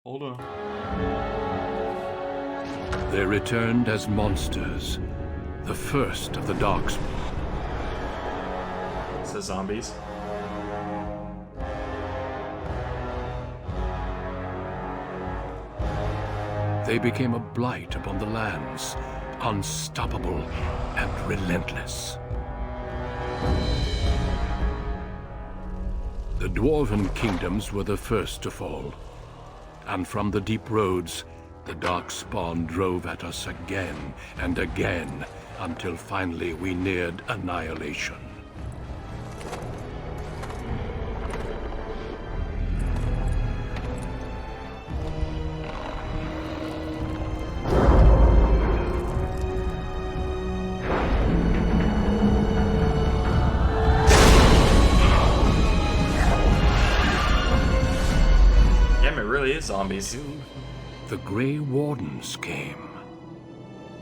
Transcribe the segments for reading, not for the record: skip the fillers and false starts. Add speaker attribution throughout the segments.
Speaker 1: Hold on.
Speaker 2: They returned as monsters, the first of the Darkspawn.
Speaker 1: So zombies.
Speaker 2: They became a blight upon the lands, unstoppable and relentless. The Dwarven kingdoms were the first to fall, and from the deep roads, the Darkspawn drove at us again and again, until finally we neared annihilation.
Speaker 1: Damn, it really is zombies.
Speaker 2: The Grey Wardens came.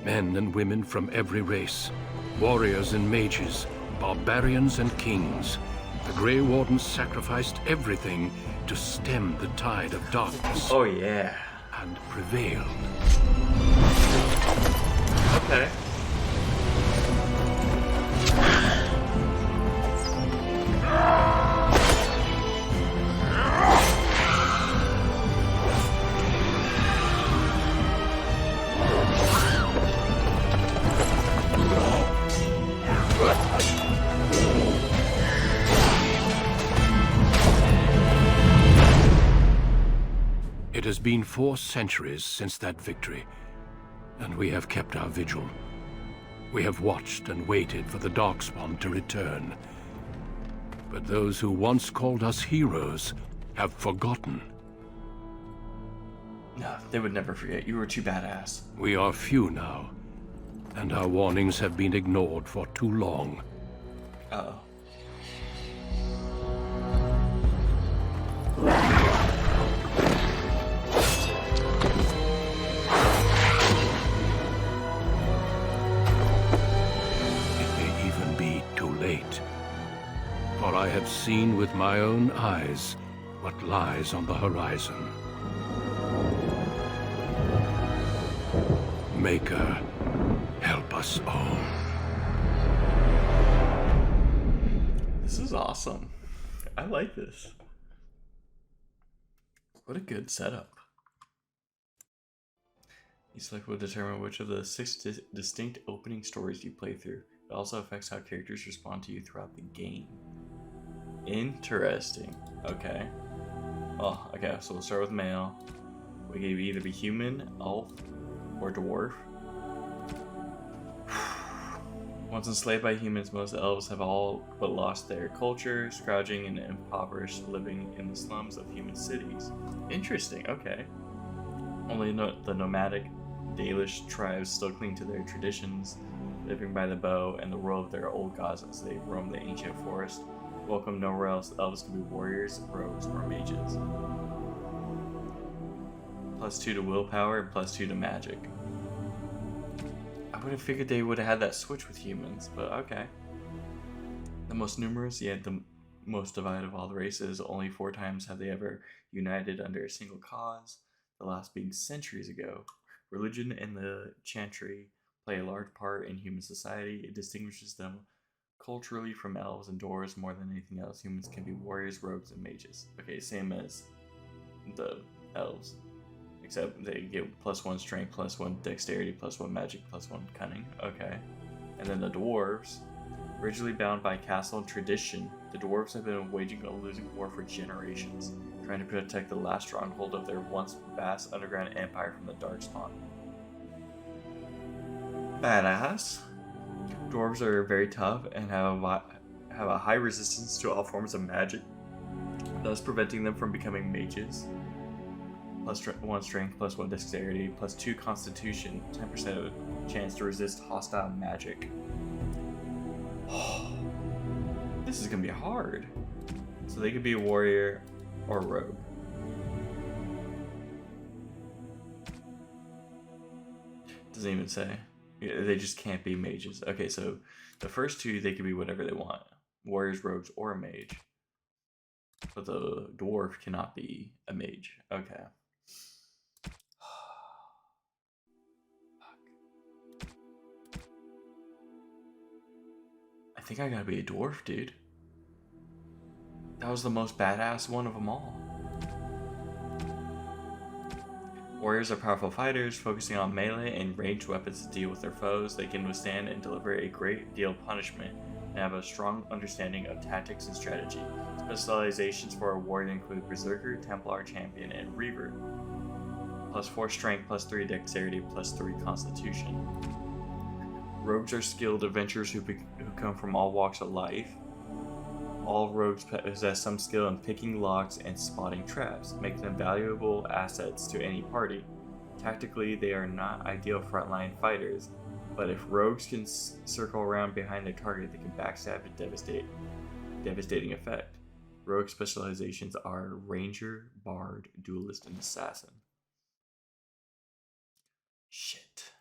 Speaker 2: Men and women from every race, warriors and mages, barbarians and kings. The Grey Wardens sacrificed everything to stem the tide of darkness.
Speaker 1: Oh yeah.
Speaker 2: And prevailed.
Speaker 1: Okay.
Speaker 2: It has been 4 centuries since that victory, and we have kept our vigil. We have watched and waited for the Darkspawn to return. But those who once called us heroes have forgotten.
Speaker 1: No, they would never forget. You were too badass.
Speaker 2: We are few now, and our warnings have been ignored for too long.
Speaker 1: Uh-oh.
Speaker 2: For I have seen with my own eyes what lies on the horizon. Maker, help us all.
Speaker 1: This is awesome. I like this. What a good setup. You select will determine which of the 6 distinct opening stories you play through. It also affects how characters respond to you throughout the game. Interesting. Okay. Well, okay, so we'll start with male. We can either be human, elf, or dwarf. Once enslaved by humans, most elves have all but lost their culture, scrounging and impoverished, living in the slums of human cities. Interesting, okay. Only the nomadic Dalish tribes still cling to their traditions, living by the bow and the rule of their old gods as they roam the ancient forest. Welcome nowhere else, elves can be warriors, rogues, or mages. +2 to willpower and +2 to magic. I would have figured they would have had that switch with humans, but okay. The most numerous, yet the most divided of all the races. Only 4 times have they ever united under a single cause, the last being centuries ago. Religion and the chantry play a large part in human society. It distinguishes them culturally from elves and dwarves more than anything else. Humans can be warriors, rogues, and mages. Okay, same as the elves. Except they get +1 strength, +1 dexterity, +1 magic, +1 cunning. Okay. And then the dwarves. Originally bound by castle and tradition, the dwarves have been waging a losing war for generations, trying to protect the last stronghold of their once vast underground empire from the Darkspawn. Badass. Dwarves are very tough and have a high resistance to all forms of magic, thus preventing them from becoming mages. +1 strength, +1 dexterity, +2 constitution, 10% of chance to resist hostile magic. This is gonna be hard. So they could be a warrior or a rogue. Doesn't even say. They just can't be mages. Okay, so the first 2, they could be whatever they want. Warriors, rogues, or a mage. But the dwarf cannot be a mage. Okay. think I gotta be a dwarf, dude. That was the most badass one of them all. Warriors are powerful fighters, focusing on melee and ranged weapons to deal with their foes. They can withstand and deliver a great deal of punishment, and have a strong understanding of tactics and strategy. Specializations for a warrior include Berserker, Templar, Champion, and Reaver. +4 strength, +3 dexterity, +3 constitution. Rogues are skilled adventurers who come from all walks of life. All rogues possess some skill in picking locks and spotting traps, making them valuable assets to any party. Tactically, they are not ideal frontline fighters, but if rogues can circle around behind their target, they can backstab with devastating effect. Rogue specializations are Ranger, Bard, Duelist, and Assassin. Shit.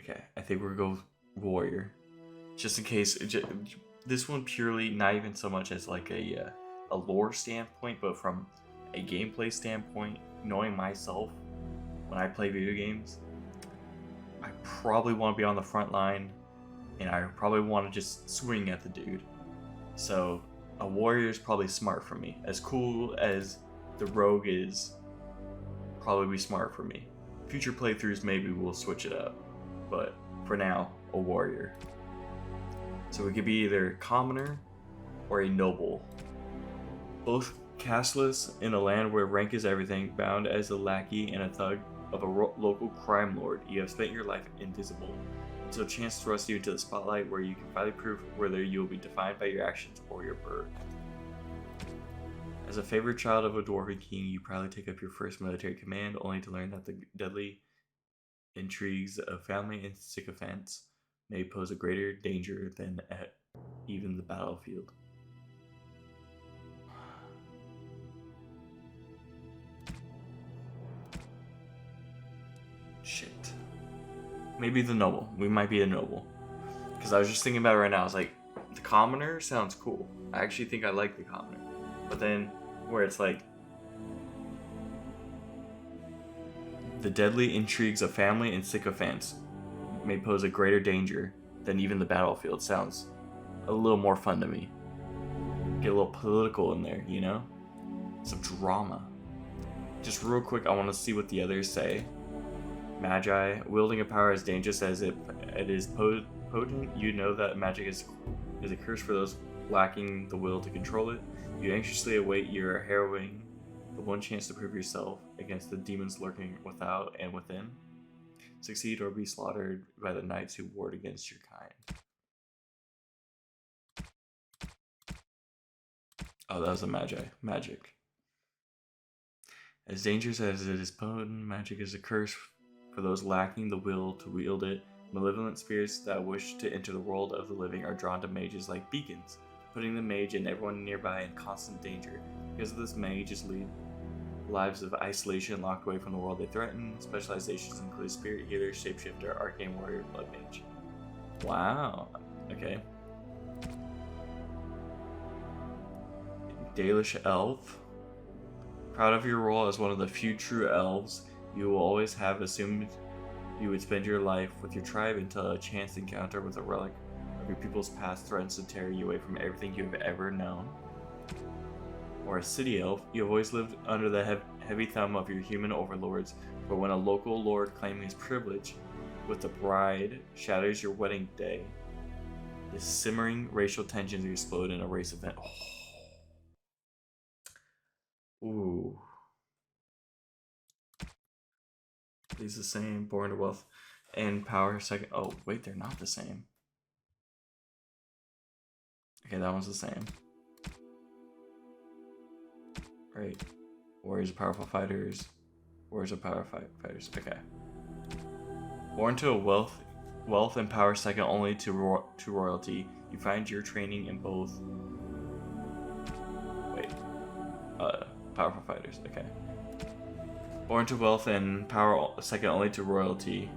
Speaker 1: Okay, I think we're going to go Warrior. Just in case, this one purely not even so much as like a lore standpoint, but from a gameplay standpoint, knowing myself when I play video games, I probably want to be on the front line, and I probably want to just swing at the dude. So a warrior is probably smart for me. As cool as the rogue is, probably be smart for me. Future playthroughs maybe we'll switch it up, but for now, a warrior. So we could be either a commoner or a noble. Both castless in a land where rank is everything, bound as a lackey and a thug of a local crime lord. You have spent your life invisible until chance thrusts you into the spotlight, where you can finally prove whether you will be defined by your actions or your birth. As a favorite child of a dwarven king, you proudly take up your first military command, only to learn that the deadly intrigues of family and sycophants may pose a greater danger than at even the battlefield. Shit. Maybe the noble. We might be a noble. Because I was just thinking about it right now. I was like, the commoner sounds cool. I actually think I like the commoner. But then, where it's like, the deadly intrigues of family and sycophants may pose a greater danger than even the battlefield sounds a little more fun to me. Get a little political in there, you know? Some drama. Just real quick, I want to see what the others say. Magi, wielding a power as dangerous as it is potent, you know that magic is a curse for those lacking the will to control it. You anxiously await your harrowing, the one chance to prove yourself against the demons lurking without and within. Succeed or be slaughtered by the knights who ward against your kind. Oh, that was a magic. As dangerous as it is potent, magic is a curse for those lacking the will to wield it. Malevolent spirits that wish to enter the world of the living are drawn to mages like beacons, putting the mage and everyone nearby in constant danger. Because of this, mages lead lives of isolation, locked away from the world they threaten. Specializations include spirit healer, shapeshifter, arcane warrior, blood mage. Wow. Okay. Dalish elf. Proud of your role as one of the few true elves, you will always have assumed you would spend your life with your tribe until a chance encounter with a relic of your people's past threatens to tear you away from everything you have ever known. Or a city elf, you have always lived under the heavy thumb of your human overlords, but when a local lord claiming his privilege with the bride shatters your wedding day, the simmering racial tensions explode in a race event. Oh. Ooh. These the same, born to wealth and power. Second. Oh, wait, they're not the same. Okay, that one's the same. Right. Warriors are powerful fighters. Warriors are powerful fighters. Okay. Born to a wealth and power second only to royalty, you find your training in both. Wait. Powerful fighters. Okay. Born to wealth and power second only to royalty,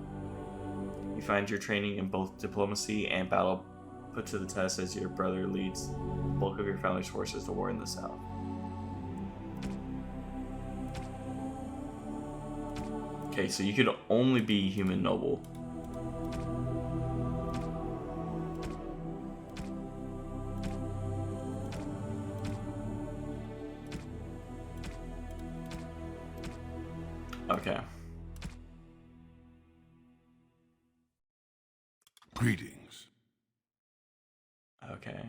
Speaker 1: you find your training in both diplomacy and battle put to the test as your brother leads the bulk of your family's forces to war in the south. Okay, so you could only be human noble. Okay.
Speaker 2: Greetings.
Speaker 1: Okay.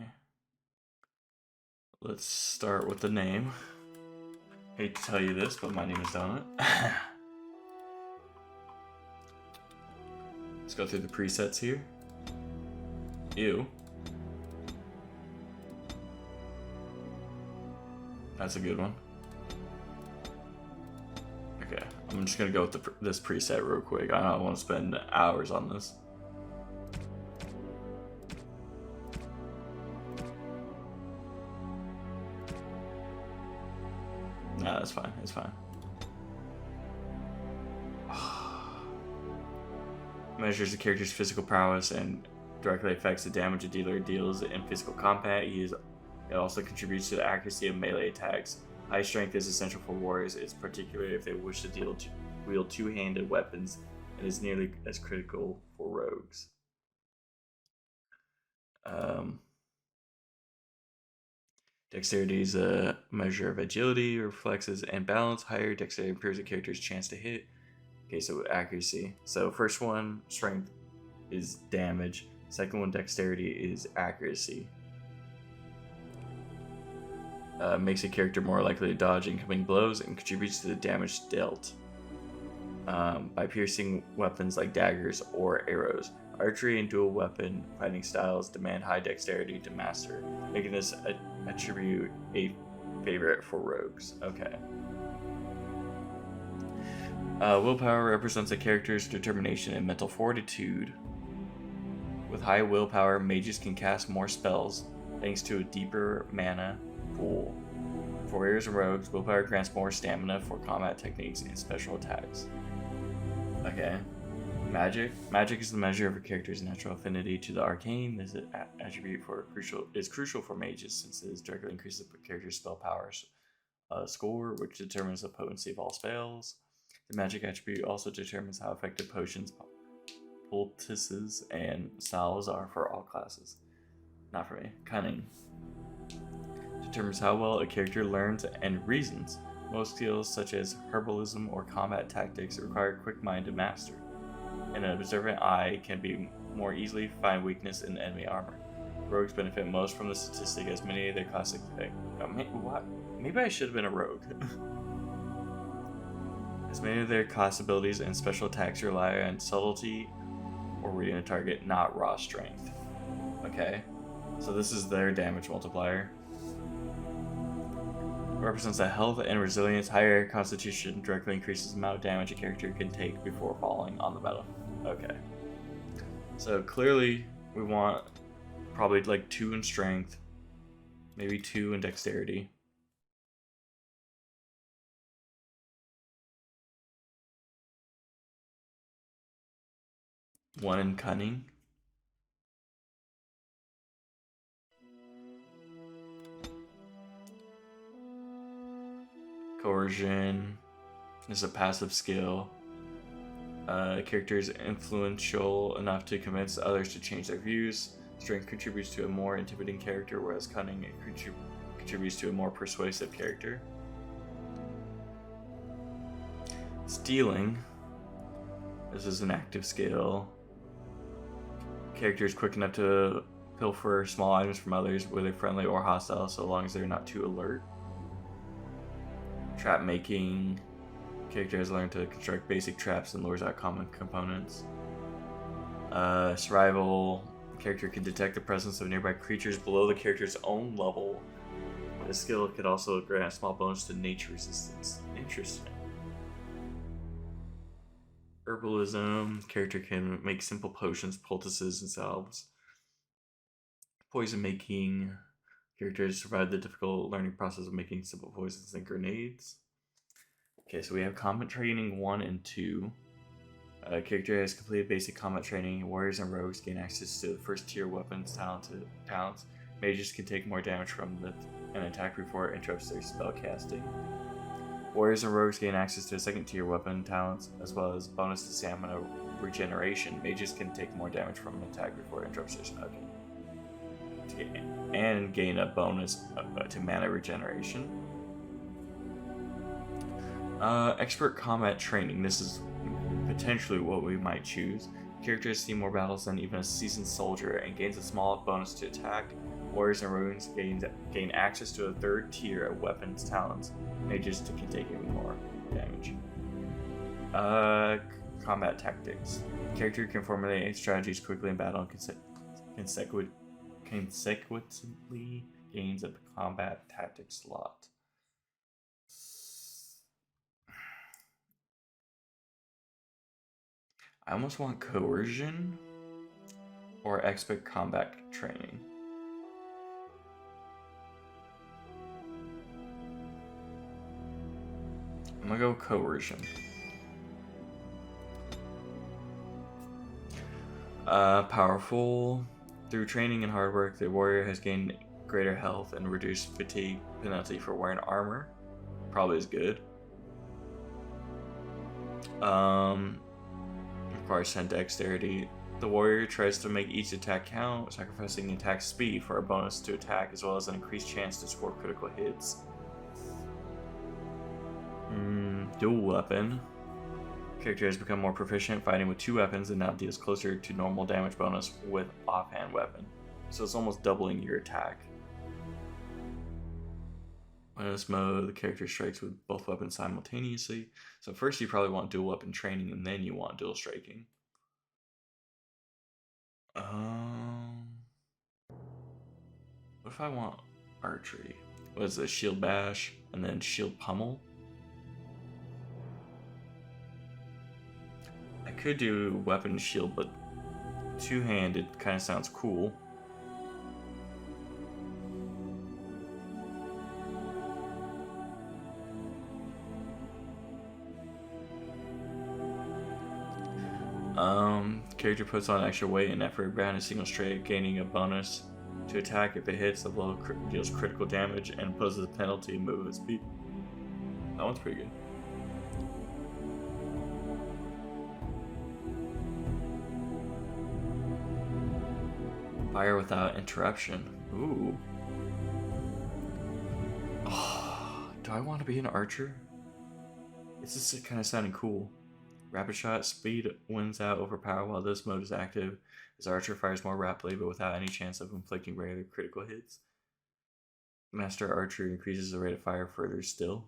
Speaker 1: Let's start with the name. Hate to tell you this, but my name is Donut. Let's go through the presets here. Ew. That's a good one. Okay, I'm just gonna go with this preset real quick. I don't want to spend hours on this. Nah, that's fine. It's fine. Measures the character's physical prowess and directly affects the damage a dealer deals in physical combat. It also contributes to the accuracy of melee attacks. High strength is essential for warriors. It's particularly if they wish to wield two-handed weapons, and is nearly as critical for rogues. Dexterity is a measure of agility, reflexes, and balance. Higher dexterity improves a character's chance to hit. Okay, so accuracy. So first one, strength, is damage. Second one, dexterity, is accuracy. Makes a character more likely to dodge incoming blows and contributes to the damage dealt by piercing weapons like daggers or arrows. Archery and dual weapon fighting styles demand high dexterity to master, making this attribute a favorite for rogues. Okay. Willpower represents a character's determination and mental fortitude. With high willpower, mages can cast more spells thanks to a deeper mana pool. For warriors and rogues, willpower grants more stamina for combat techniques and special attacks. Okay. Magic. Magic is the measure of a character's natural affinity to the arcane. This attribute is crucial for mages since it directly increases the character's spell power score, which determines the potency of all spells. The magic attribute also determines how effective potions, poultices, and salves are for all classes. Not for me. Cunning determines how well a character learns and reasons. Most skills, such as herbalism or combat tactics, require quick mind to master. And an observant eye can be more easily find weakness in enemy armor. Rogues benefit most from the statistic, as many of their classic. Maybe I should have been a rogue. As many of their class abilities and special attacks rely on subtlety or reading a target, not raw strength. Okay, so this is their damage multiplier. Represents a health and resilience. Higher constitution directly increases the amount of damage a character can take before falling on the battlefield. Okay. So clearly we want probably like 2 in strength, maybe 2 in dexterity. One in cunning. Coercion is a passive skill. Character is influential enough to convince others to change their views. Strength contributes to a more intimidating character, whereas cunning contributes to a more persuasive character. Stealing. This is an active skill. Character is quick enough to pilfer small items from others, whether friendly or hostile, so long as they're not too alert. Trap making. Character has learned to construct basic traps and lures out common components. Survival. Character can detect the presence of nearby creatures below the character's own level. This skill could also grant a small bonus to nature resistance. Interesting. Herbalism. Character can make simple potions, poultices, and salves. Poison making. Characters survive the difficult learning process of making simple poisons and grenades. Okay, so we have combat training 1 and 2. Character has completed basic combat training. Warriors and rogues gain access to the first tier weapons talents. Mages can take more damage from an attack before it interrupts their spell casting. Warriors and rogues gain access to second tier weapon talents, as well as bonus to stamina regeneration. Mages can take more damage from an attack before it interrupts their spell. And gain a bonus to mana regeneration. Expert combat training. This is potentially what we might choose. Character has seen more battles than even a seasoned soldier and gains a small bonus to attack. Warriors and ruins gain access to a third tier of weapons talents. Mages can take even more damage. Combat tactics. Character can formulate strategies quickly in battle and consecutively gains a combat tactics slot. I almost want coercion or expert combat training. I'm gonna go coercion. Powerful. Through training and hard work, the warrior has gained greater health and reduced fatigue penalty for wearing armor. Probably is good. Requires 10 dexterity. The warrior tries to make each attack count, sacrificing attack speed for a bonus to attack as well as an increased chance to score critical hits. Dual weapon. Character has become more proficient fighting with 2 weapons and now deals closer to normal damage bonus with offhand weapon. So it's almost doubling your attack. In this mode, the character strikes with both weapons simultaneously. So first you probably want dual weapon training and then you want dual striking. What if I want archery? What is this? Shield bash and then shield pummel? I could do weapon shield, but two-handed kind of sounds cool. Character puts on extra weight and effort behind a single strike, gaining a bonus to attack if it hits. The blow deals critical damage and imposes a penalty movement speed. That one's pretty good. Fire without interruption. Ooh. Oh, do I want to be an archer? It's just kind of sounding cool. Rapid shot speed wins out over power while this mode is active. As archer fires more rapidly but without any chance of inflicting regular critical hits. Master archer increases the rate of fire further still.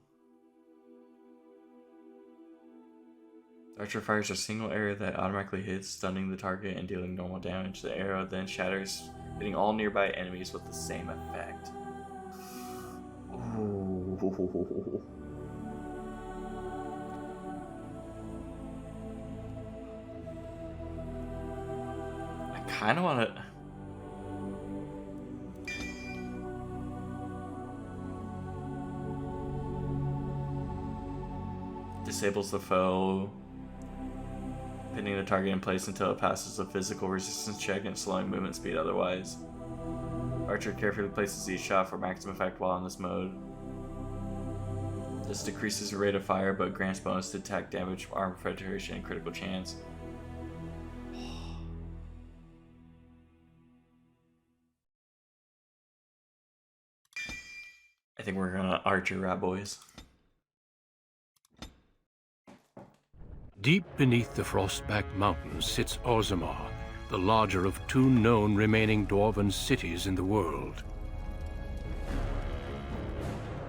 Speaker 1: The archer fires a single arrow that automatically hits, stunning the target and dealing normal damage. The arrow then shatters, hitting all nearby enemies with the same effect. Ooh. I kind of want to... Disables the foe, pinning the target in place until it passes a physical resistance check and slowing movement speed otherwise. Archer carefully places each shot for maximum effect while in this mode. This decreases the rate of fire but grants bonus to attack damage, armor penetration, and critical chance. I think we're gonna archer rat boys.
Speaker 2: Deep beneath the Frostback Mountains sits Orzammar, the larger of 2 known remaining dwarven cities in the world.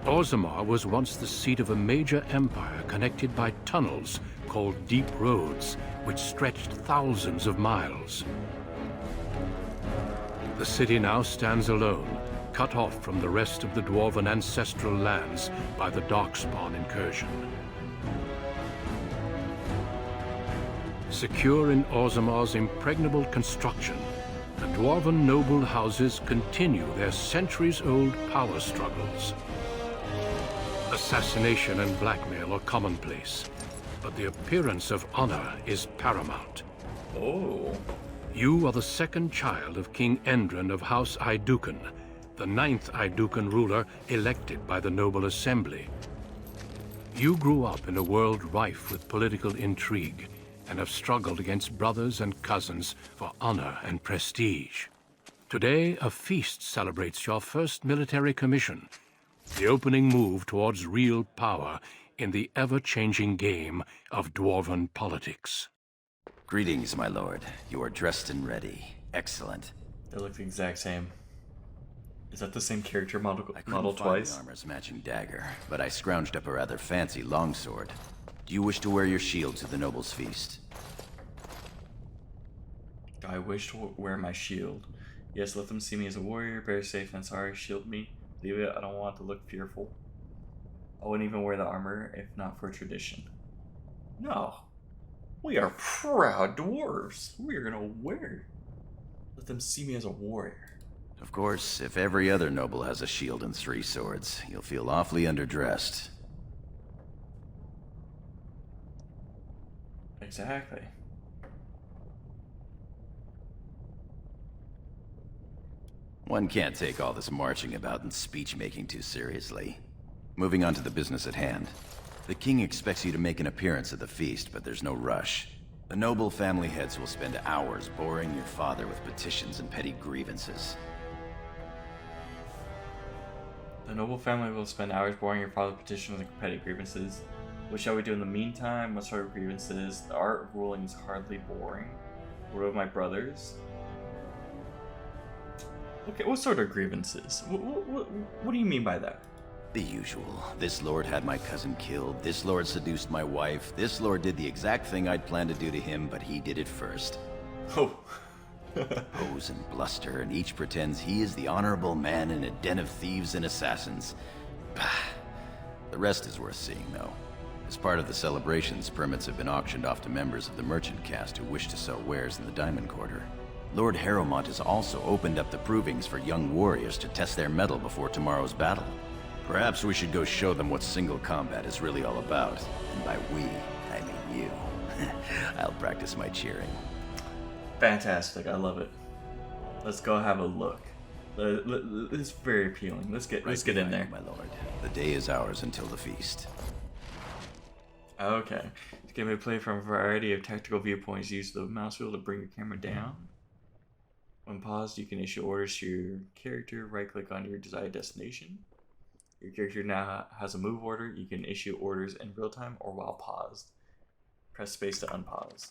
Speaker 2: Orzammar was once the seat of a major empire connected by tunnels called Deep Roads, which stretched thousands of miles. The city now stands alone, cut off from the rest of the dwarven ancestral lands by the Darkspawn incursion. Secure in Orzammar's impregnable construction, the dwarven noble houses continue their centuries-old power struggles. Assassination and blackmail are commonplace, but the appearance of honor is paramount.
Speaker 1: Oh.
Speaker 2: You are the second child of King Endren of House Aiducan, the 9th Aiducan ruler elected by the Noble Assembly. You grew up in a world rife with political intrigue and have struggled against brothers and cousins for honor and prestige. Today, a feast celebrates your first military commission, the opening move towards real power in the ever-changing game of dwarven politics.
Speaker 3: Greetings, my lord. You are dressed and ready. Excellent.
Speaker 1: They look the exact same. Is that the same character model
Speaker 3: I couldn't find
Speaker 1: twice?
Speaker 3: the armor's matching dagger, but I scrounged up a rather fancy longsword. Do you wish to wear your shield to the noble's feast?
Speaker 1: I wish to wear my shield. Yes, let them see me as a warrior, bear safe and sorry, shield me. Leave it, I don't want to look fearful. I wouldn't even wear the armor if not for tradition. No. We are proud dwarves. We are gonna wear. Let them see me as a warrior.
Speaker 3: Of course, if every other noble has a shield and 3 swords, you'll feel awfully underdressed.
Speaker 1: Exactly.
Speaker 3: One can't take all this marching about and speech-making too seriously. Moving on to the business at hand. The king expects you to make an appearance at the feast, but there's no rush. The noble family heads will spend hours boring your father with petitions and petty grievances.
Speaker 1: The noble family will spend hours boring your father's petitions and petty grievances. What shall we do in the meantime? What sort of grievances? The art of ruling is hardly boring. What of my brothers? Okay, what sort of grievances? What do you mean by that?
Speaker 3: The usual. This lord had my cousin killed, this lord seduced my wife, this lord did the exact thing I'd planned to do to him, but he did it first.
Speaker 1: Oh.
Speaker 3: Pose and bluster, and each pretends he is the honorable man in a den of thieves and assassins. Bah. The rest is worth seeing, though. As part of the celebrations, permits have been auctioned off to members of the merchant caste who wish to sell wares in the Diamond Quarter. Lord Harrowmont has also opened up the provings for young warriors to test their mettle before tomorrow's battle. Perhaps we should go show them what single combat is really all about. And by we, I mean you. I'll practice my cheering.
Speaker 1: Fantastic, I love it. Let's go have a look. It's very appealing. Let's get in there,
Speaker 3: my lord. The day is ours until the feast.
Speaker 1: Okay. This game may play from a variety of tactical viewpoints. Use the mouse wheel to bring your camera down. When paused, you can issue orders to your character. Right-click on your desired destination. Your character now has a move order. You can issue orders in real time or while paused. Press space to unpause.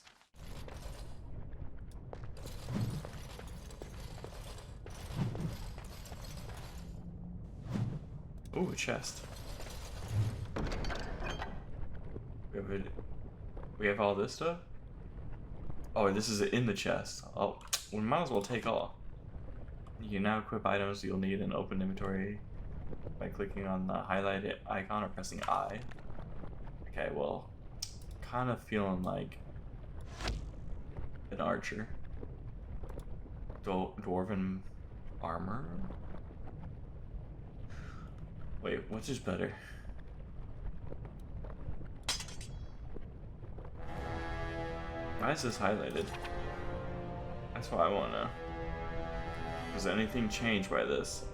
Speaker 1: Ooh, a chest. We have all this stuff? Oh, this is in the chest. Oh, we might as well take all. You can now equip items you'll need in open inventory by clicking on the highlighted icon or pressing I. Okay, well, kind of feeling like an archer. Dwarven armor? Wait, which is better? Why is this highlighted? That's what I want to know. Does anything change by this?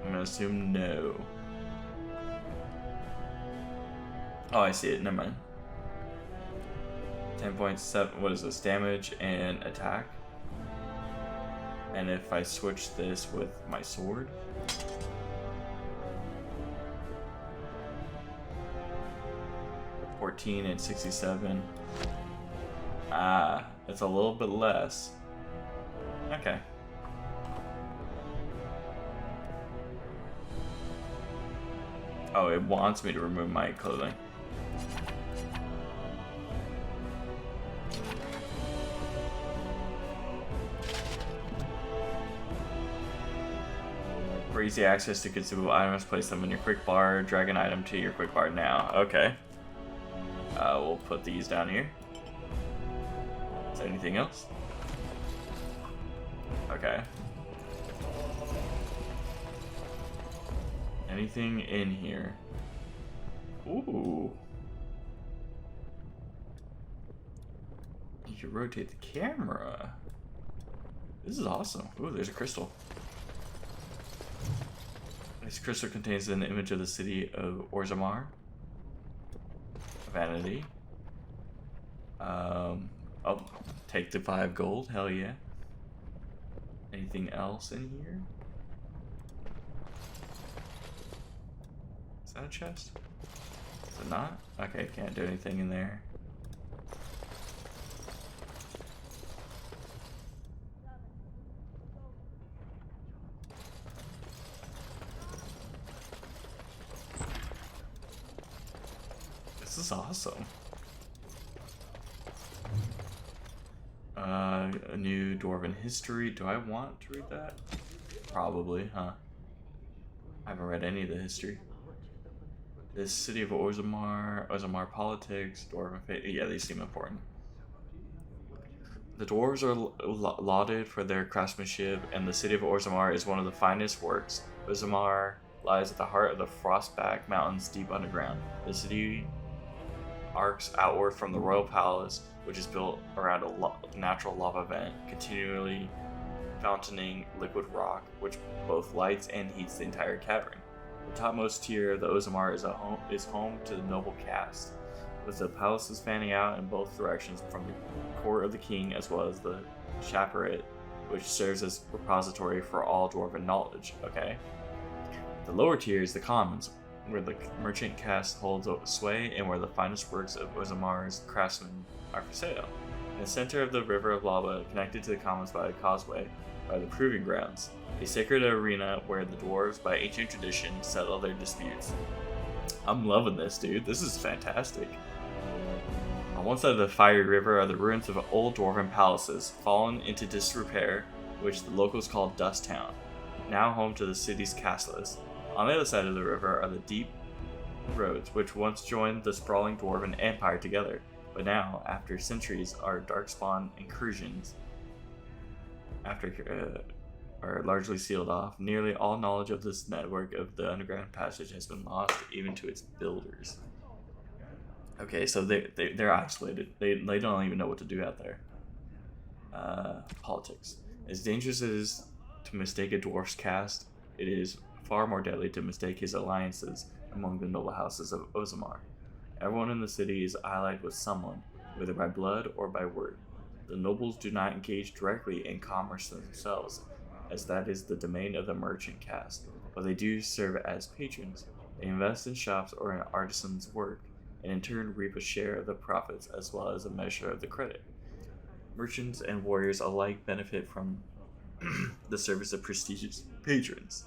Speaker 1: I'm gonna assume no. Oh, I see it. Never mind. 10.7. What is this? Damage and attack. And if I switch this with my sword. And 67. Ah, it's a little bit less. Okay. Oh, it wants me to remove my clothing. For easy access to consumable items, place them in your quick bar. Drag an item to your quick bar now. Okay. We'll put these down here. Is there anything else? Okay. Anything in here? Ooh. You can rotate the camera. This is awesome. Ooh, there's a crystal. This crystal contains an image of the city of Orzammar. Vanity. Oh, take the 5 gold. Hell yeah. Anything else in here? Is that a chest? Is it not? Okay, can't do anything in there. This is awesome. A new Dwarven history. Do I want to read that? Probably, huh? I haven't read any of the history. This city of Orzammar politics, Dwarven faith. Yeah, these seem important. The dwarves are lauded for their craftsmanship, and the city of Orzammar is one of the finest works. Orzammar lies at the heart of the Frostback Mountains deep underground. The city arcs outward from the royal palace, which is built around a natural lava vent, continually fountaining liquid rock, which both lights and heats the entire cavern. The topmost tier of the Orzammar is home to the noble caste, with the palaces fanning out in both directions from the court of the king as well as the Chaparette, which serves as repository for all dwarven knowledge. Okay. The lower tier is the commons, where the merchant caste holds sway and where the finest works of Orzammar's craftsmen are for sale. In the center of the river of lava, connected to the commons by a causeway, are the proving grounds, a sacred arena where the dwarves, by ancient tradition, settle their disputes. I'm loving this, dude. This is fantastic. On one side of the fiery river are the ruins of old dwarven palaces, fallen into disrepair, which the locals call Dust Town, now home to the city's castles. On the other side of the river are the deep roads, which once joined the sprawling dwarven empire together, but now, after centuries, are darkspawn incursions are largely sealed off. Nearly all knowledge of this network of the underground passage has been lost, even to its builders. Okay, so they're isolated. They don't even know what to do out there. Politics. As dangerous as it is to mistake a dwarf's caste, it is far more deadly to mistake his alliances among the noble houses of Orzammar. Everyone in the city is allied with someone, whether by blood or by word. The nobles do not engage directly in commerce themselves, as that is the domain of the merchant caste, but they do serve as patrons. They invest in shops or in artisans' work, and in turn reap a share of the profits as well as a measure of the credit. Merchants and warriors alike benefit from the service of prestigious patrons.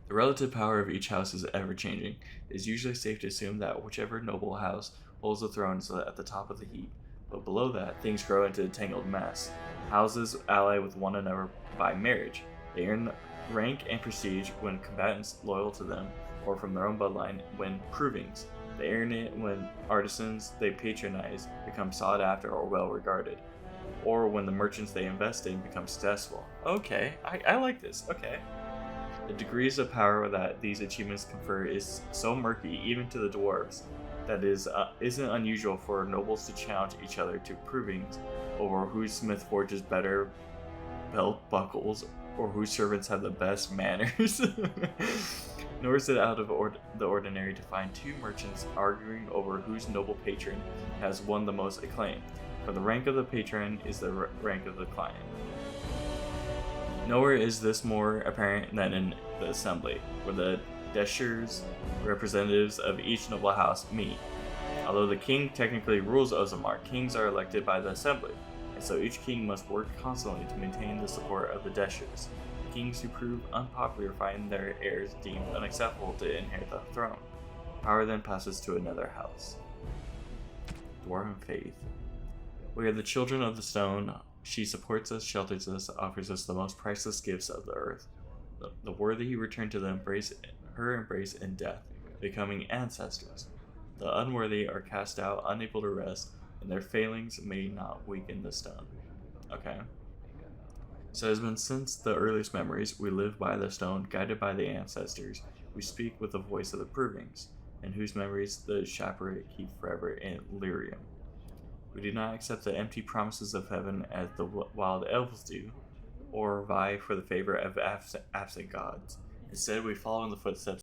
Speaker 1: The relative power of each house is ever-changing. It is usually safe to assume that whichever noble house holds the throne is at the top of the heap, but below that, things grow into a tangled mess. Houses ally with one another by marriage. They earn rank and prestige when combatants loyal to them, or from their own bloodline when provings. They earn it when artisans they patronize become sought after or well regarded, or when the merchants they invest in become successful. Okay, I like this. Okay. The degrees of power that these achievements confer is so murky, even to the dwarves, that isn't unusual for nobles to challenge each other to provings over whose smith forges better belt buckles or whose servants have the best manners. Nor is it out of the ordinary to find two merchants arguing over whose noble patron has won the most acclaim, for the rank of the patron is the rank of the client. Nowhere is this more apparent than in the assembly, where the Deshers, representatives of each noble house, meet. Although the king technically rules Orzammar, kings are elected by the assembly, and so each king must work constantly to maintain the support of the Deshers. Kings who prove unpopular find their heirs deemed unacceptable to inherit the throne. Power then passes to another house. Dwarven faith. We are the children of the stone. She supports us, shelters us, offers us the most priceless gifts of the earth. The worthy return to her embrace in death, becoming ancestors. The unworthy are cast out, unable to rest, and their failings may not weaken the stone. Okay. So it has been since the earliest memories, we live by the stone, guided by the ancestors. We speak with the voice of the provings, and whose memories the Chaparette keep forever in lyrium. We do not accept the empty promises of heaven as the wild elves do, or vie for the favor of absent gods. Instead, we follow in the footsteps